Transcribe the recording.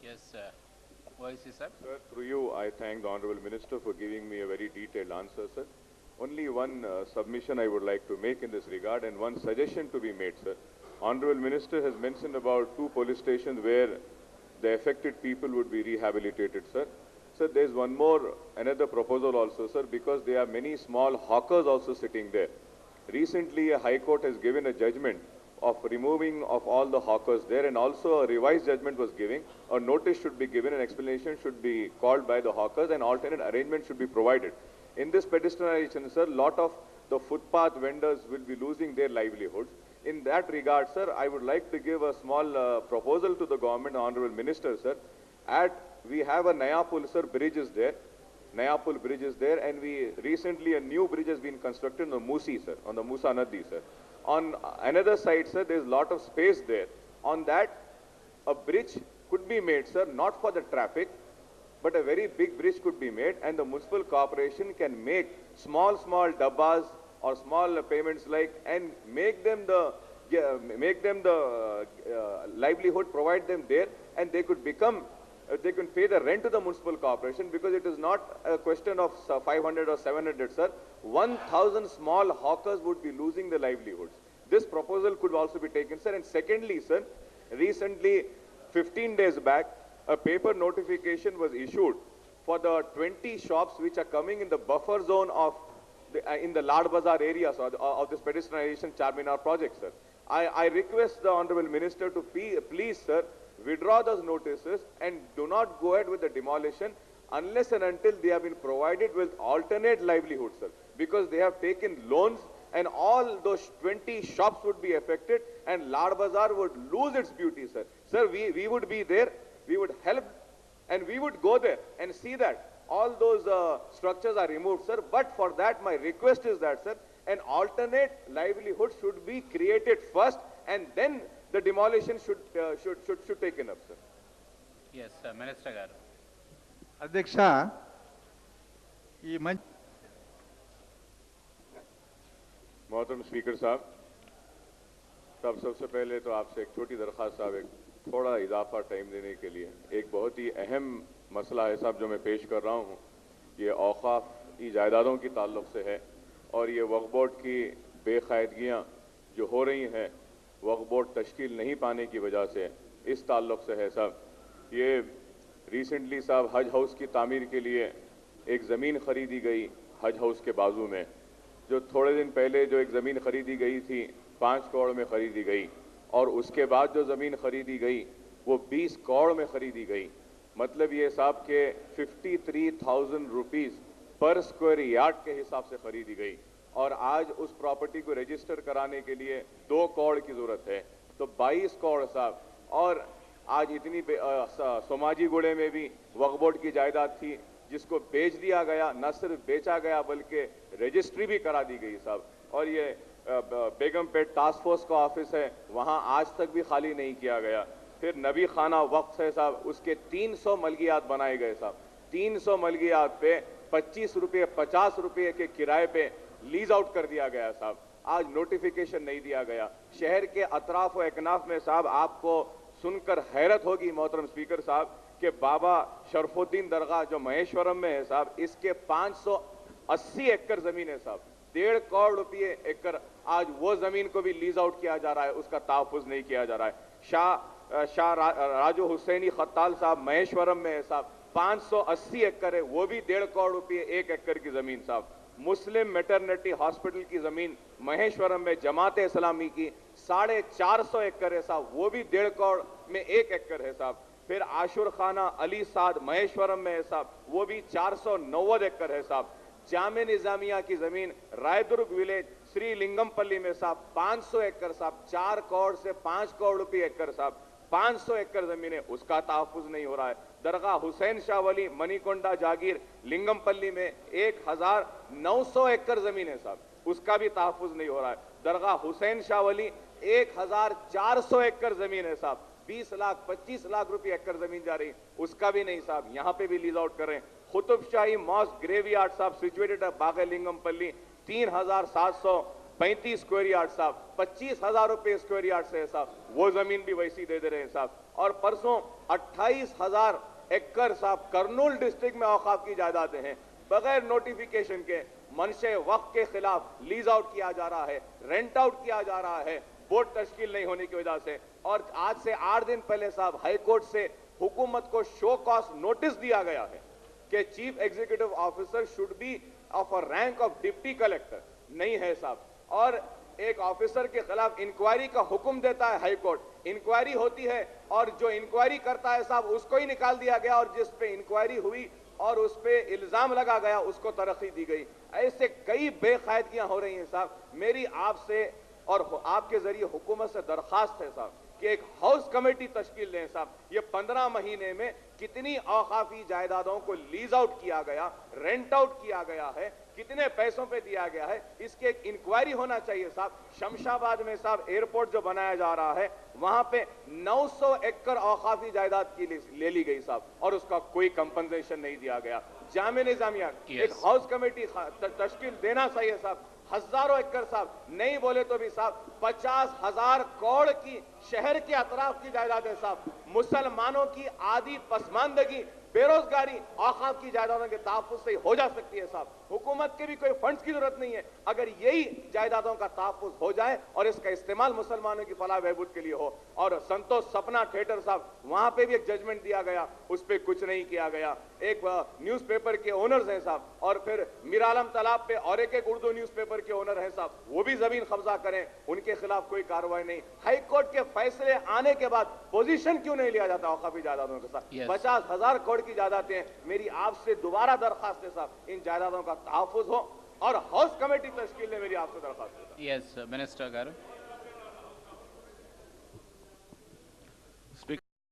Yes, OIC sir. Sir, through you, I thank the Honorable Minister for giving me a very detailed answer, sir. Only one submission I would like to make in this regard and one suggestion to be made, sir. Honorable Minister has mentioned about 2 police stations where the affected people would be rehabilitated, sir. Sir, there's another proposal also, sir, because there are many small hawkers also sitting there. Recently, a High Court has given a judgment of removing of all the hawkers there, and also a revised judgment was given. A notice should be given, an explanation should be called by the hawkers, and alternate arrangement should be provided. In this pedestrianization, sir, lot of the footpath vendors will be losing their livelihoods. In that regard, sir, I would like to give a small proposal to the government, Honorable Minister, sir. We have a Nayapul, sir, bridge is there. Nayapul bridge is there, and recently a new bridge has been constructed on the Musi, sir, on the Musa Nadi, sir. On another side, sir, there is a lot of space there. On that, a bridge could be made, sir, not for the traffic, but a very big bridge could be made, and the municipal corporation can make small dabbas or small payments and make them the livelihood, provide them there, and they could become they can pay the rent to the municipal corporation, because it is not a question of 500 or 700, sir. 1,000 small hawkers would be losing their livelihoods. This proposal could also be taken, sir. And secondly, sir, recently, 15 days back, a paper notification was issued for the 20 shops which are coming in the buffer zone of in the Lad Bazaar areas of this pedestrianization Charminar project, sir. I request the Honorable Minister to please, sir, withdraw those notices and do not go ahead with the demolition unless and until they have been provided with alternate livelihood, sir. Because they have taken loans and all those 20 shops would be affected and Lad Bazaar would lose its beauty, sir. Sir, we would be there, we would help, and we would go there and see that all those structures are removed, sir. But for that, my request is that, sir, an alternate livelihood should be created first, and then the demolition should take up, sir. Yes, Minister garu. అధ్యక్ష ఈ మంచి मोहतरम speaker साहब, सबसे पहले तो आपसे एक छोटी दरख्वास्त साहब, एक थोड़ा इजाफा टाइम देने के लिए। एक बहुत ही अहम मसला है साहब जो मैं पेश कर रहा हूँ, ये औकाफ़ी जायदादों की ताल्लुक़ से है, और ये वक्फ बोर्ड की बेकायदगियाँ जो हो रही हैं वक्फ बोर्ड तश्कील नहीं पाने की वजह से, इस ताल्लुक़ से है साहब। ये रिसेंटली साहब हज हाउस की तामीर के लिए एक ज़मीन ख़रीदी गई हज हाउस के बाजू में, जो थोड़े दिन पहले जो एक ज़मीन ख़रीदी गई थी 5 करोड़ में ख़रीदी गई, और उसके बाद जो ज़मीन ख़रीदी गई वो 20 करोड़ में ख़रीदी गई। मतलब ये साहब के 53,000 रुपीज़ पर स्क्वायर यार्ड के हिसाब से ख़रीदी गई, और आज उस प्रॉपर्टी को रजिस्टर कराने के लिए 2 करोड़ की ज़रूरत है, तो 22 करोड़ साहब। और आज इतनी सोमाजी गुड़े में भी वक्फ बोर्ड की जायदाद थी जिसको बेच दिया गया, न सिर्फ बेचा गया बल्कि रजिस्ट्री भी करा दी गई साहब। और ये बेगमपेट टास्क फोर्स का ऑफिस है, वहाँ आज तक भी खाली नहीं किया गया। फिर नबी खाना वक्फ है साहब, उसके 300 मलगियात बनाए गए साहब। 300 मलगियात पे 25 रुपये 50 रुपये के किराए पे लीज आउट कर दिया गया साहब। आज नोटिफिकेशन नहीं दिया गया। शहर के अतराफ व अकनाफ में साहब आपको सुनकर हैरत होगी मोहतरम स्पीकर साहब कि बाबा शरफुद्दीन दरगाह जो महेश्वरम में है साहब, इसके 580 एकड़ जमीन है साहब। 1.5 करोड़ रुपये एकड़ आज वो जमीन को भी लीज आउट किया जा रहा है, उसका तहफ़्फ़ुज़ नहीं किया जा रहा है। शाह राजू हुसैनी खत्ताल साहब महेश्वरम में है साहब, 580 एकड़ है, वो भी 1.5 करोड़ रुपये 1 एकड़ की जमीन साहब। मुस्लिम मैटरनिटी हॉस्पिटल की जमीन महेश्वरम में जमात इस्लामी की 450 एकड़ है साहब, वो भी 1.5 करोड़ में 1 एकड़ है साहब। फिर आशुर खाना अली साद महेश्वरम में है साहब, वो भी 490 एकड़ है साहब। जामे निजामिया की जमीन रायदुर्ग विलेज श्री लिंगमपल्ली में साहब 500 एकड़ साहब, 4 करोड़ से 5 करोड़ रुपये एकड़ साहब। 500 एकड़ जमीन है, उसका तहफ़्फ़ुज़ नहीं हो रहा है। दरगाह हुसैन शाह वली मनीकोंडा जागीर लिंगमपल्ली में 1900 एकड़ जमीन है साहब, उसका भी तहफ़्फ़ुज़ नहीं हो रहा है। दरगाह हुसैन शाह वली 1400 एकड़ जमीन है साहब, 20 लाख 25 लाख रुपये एकड़ जमीन जा रही, उसका भी नहीं साहब, यहाँ पे भी लीज आउट कर रहे हैं। कुतुब शाही मॉस्क ग्रेवयार्ड साहब सिचुएटेड बाग लिंगमपल्ली 3700 35 स्क्वायर यार्ड साहब, 25,000 रुपए स्क्वायर यार्ड से है साहब, वो जमीन भी वैसी दे दे रहे हैं साहब। और परसों 28,000 एकड़ साहब करनूल डिस्ट्रिक्ट में औकाफ की जायदादें हैं, बगैर नोटिफिकेशन के मनशे वक्फ के खिलाफ लीज आउट किया जा रहा है, रेंट आउट किया जा रहा है, बोर्ड तश्कील नहीं होने की वजह से। और आज से 8 दिन पहले साहब हाई कोर्ट से हुकूमत को शो कॉज नोटिस दिया गया है कि chief executive officer should be of a rank of deputy collector, नहीं है साहब। और एक ऑफिसर के खिलाफ इंक्वायरी का हुक्म देता है हाई कोर्ट, इंक्वायरी होती है और जो इंक्वायरी करता है साहब उसको ही निकाल दिया गया, और जिस पे इंक्वायरी हुई और उस पे इल्जाम लगा गया उसको तरक्की दी गई। ऐसे कई बेकायदगियां हो रही हैं साहब। मेरी आपसे और आपके जरिए हुकूमत से दरखास्त है साहब कि एक हाउस कमेटी तश्कील दें साहब। ये 15 महीने में कितनी औकाफी जायदादों को लीज आउट किया गया, रेंट आउट किया गया है, कितने पैसों पे दिया गया है, इसकी एक इंक्वायरी होना चाहिए साहब। शमशाबाद में साहब एयरपोर्ट जो बनाया जा रहा है वहां पे 900 एकड़ औकाफी जायदाद की ले ली गई साहब, और उसका कोई कंपनसेशन नहीं दिया गया। जामिया निजामिया एक हाउस कमेटी तश्कील देना चाहिए साहब। हजारों एकड़ साहब, नहीं बोले तो भी साहब 50,000 करोड़ की शहर के अतराफ की जायदादें साहब, मुसलमानों की आधी पसमानदगी, बेरोजगारी औकाफ की जायदादों के तहफ्फुज़ से हो जा सकती है साहब। हुकूमत के भी कोई फंड्स की जरूरत नहीं है, अगर यही जायदादों का तहफ्फुज़ हो जाए और इसका इस्तेमाल मुसलमानों की फलाह बहबूद के लिए हो। और संतोष सपना थिएटर साहब, वहां पे भी एक जजमेंट दिया गया, उस पर कुछ नहीं किया गया। एक न्यूज़पेपर के ओनर्स हैं साहब, और फिर मीरालम तालाब पे और एक उर्दू न्यूज़पेपर के ओनर हैं साहब, वो भी जमीन कब्जा करें, उनके खिलाफ कोई कार्रवाई नहीं। हाई कोर्ट के फैसले आने के बाद पोजीशन क्यों नहीं लिया जाता औकाफी जायदादों के साथ? 50,000 करोड़ की जायदादें हैं। मेरी आपसे दोबारा दरखास्त है साहब, इन जायदादों का तहफ्फुज़ हो और हाउस कमेटी तश्कील ने मेरी आपसे दरखास्त है। Yes, Minister Garu.